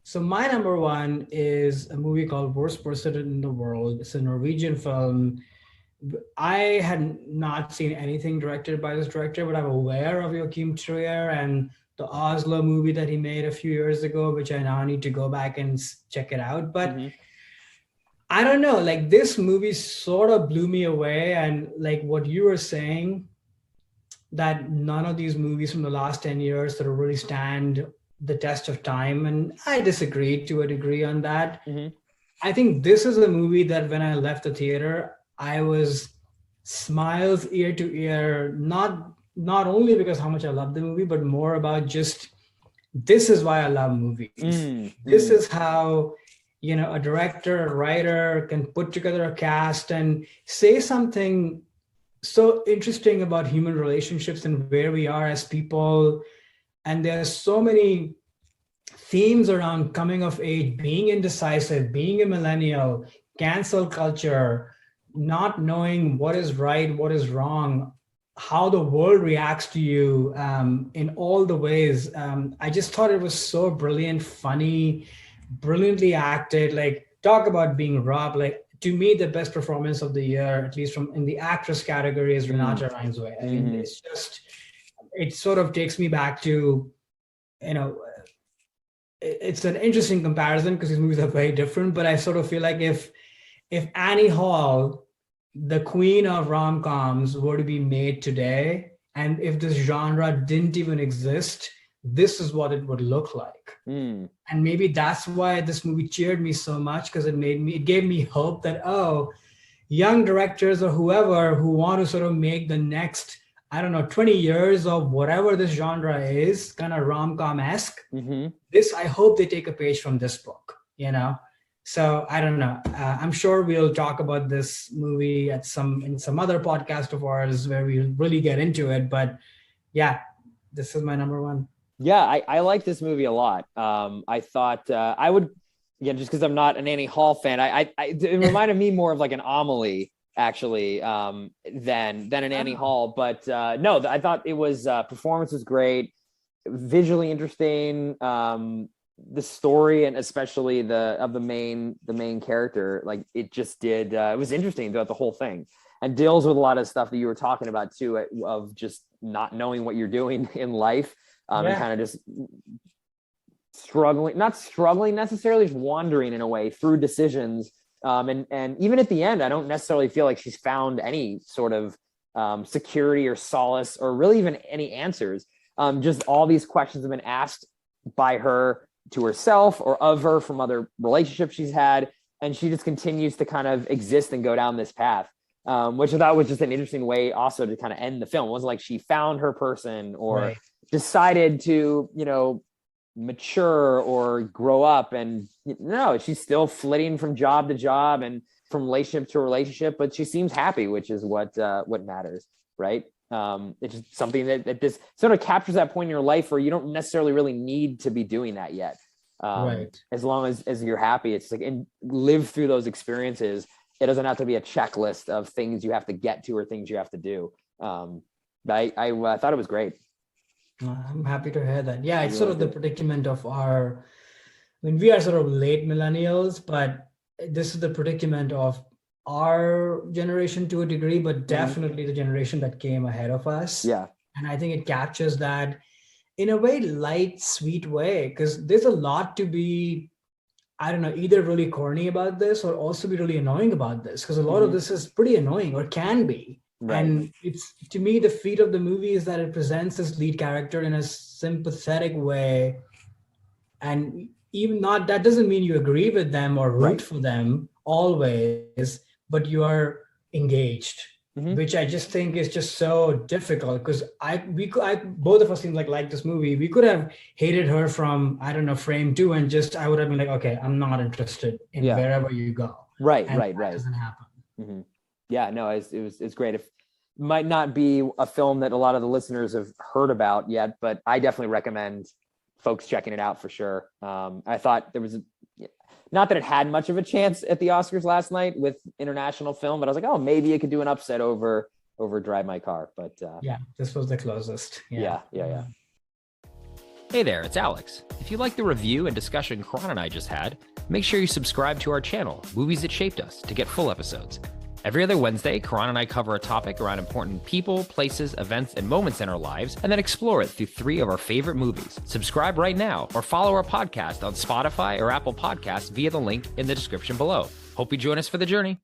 So my number one is a movie called Worst Person in the World. It's a Norwegian film. I had not seen anything directed by this director, but I'm aware of Joachim Trier and the Oslo movie that he made a few years ago, which I now need to go back and check it out. But Hmm. I don't know, like this movie sort of blew me away. And like what you were saying, that none of these movies from the last 10 years sort of really stand the test of time. And I disagree to a degree on that. Hmm. I think this is a movie that when I left the theater, I was smiles ear to ear, not only because how much I love the movie, but more about just this is why I love movies. Mm, This mm, is how, a director, a writer can put together a cast and say something so interesting about human relationships and where we are as people. And there's so many themes around coming of age, being indecisive, being a millennial, cancel culture, not knowing what is right, what is wrong, how the world reacts to you in all the ways. I just thought it was so brilliant, funny, brilliantly acted. Like, talk about being robbed. Like, to me, the best performance of the year, at least from in the actress category, is mm, Renata Reinsway. I mean, mm. it's just, it sort of takes me back to, you know, it's an interesting comparison because these movies are very different. But I sort of feel like if Annie Hall, the queen of rom coms, were to be made today, and if this genre didn't even exist, this is what it would look like. Mm. And maybe that's why this movie cheered me so much, because it gave me hope that, oh, young directors or whoever who want to sort of make the next, I don't know, 20 years of whatever this genre is, kind of rom-com-esque, Hmm. this, I hope they take a page from this book. So I don't know. I'm sure we'll talk about this movie at some in some other podcast of ours where we really get into it. But yeah, this is my number one. Yeah, I like this movie a lot. I thought I would, again, just because I'm not an Annie Hall fan, it reminded me more of like an Amelie actually, than an Annie Oh, Hall. But no, I thought it was performance was great, visually interesting. The story and especially the main character, like it just did. It was interesting throughout the whole thing, and deals with a lot of stuff that you were talking about too, of just not knowing what you're doing in life, and yeah. kind of just struggling, not struggling necessarily, just wandering in a way through decisions. And even at the end, I don't necessarily feel like she's found any sort of security or solace or really even any answers. Just all these questions have been asked by her to herself or of her from other relationships she's had. And she just continues to kind of exist and go down this path, which I thought was just an interesting way also to kind of end the film. It wasn't like she found her person or Right. decided to, mature or grow up. And no, she's still flitting from job to job and from relationship to relationship, but she seems happy, which is what matters, right? It's just something that this sort of captures that point in your life where you don't necessarily really need to be doing that yet. Right. As long as you're happy, it's like, and live through those experiences. It doesn't have to be a checklist of things you have to get to or things you have to do. I thought it was great. I'm happy to hear that. Yeah, I it's really sort of liked the it. predicament of our, I mean, we are sort of late millennials, but this is the predicament of our generation to a degree, but Mm-hmm. definitely the generation that came ahead of us. Yeah. And I think it captures that in a very light, sweet way, because there's a lot to be, I don't know, either really corny about this or also be really annoying about this, because a lot of Mm-hmm. this is pretty annoying or can be. Right. And it's, to me, the feat of the movie is that it presents this lead character in a sympathetic way. And even not, that doesn't mean you agree with them or root Right. for them always, but you are engaged, Mm-hmm. which I just think is just so difficult because both of us seem like this movie. We could have hated her from, I don't know, frame two, and just I would have been like, okay, I'm not interested in Yeah. wherever you go, Right. and Right. that Right. doesn't happen. Mm-hmm. Yeah. No, it's great. If might not be a film that a lot of the listeners have heard about yet, but I definitely recommend folks checking it out for sure. I thought there was not that it had much of a chance at the Oscars last night with international film, but I was like, oh, maybe it could do an upset over Drive My Car. But Yeah, this was the closest. Yeah. yeah, yeah, yeah. Hey there, it's Alex. If you like the review and discussion Karan and I just had, make sure you subscribe to our channel, Movies That Shaped Us, to get full episodes. Every other Wednesday, Karan and I cover a topic around important people, places, events, and moments in our lives, and then explore it through 3 of our favorite movies. Subscribe right now, or follow our podcast on Spotify or Apple Podcasts via the link in the description below. Hope you join us for the journey.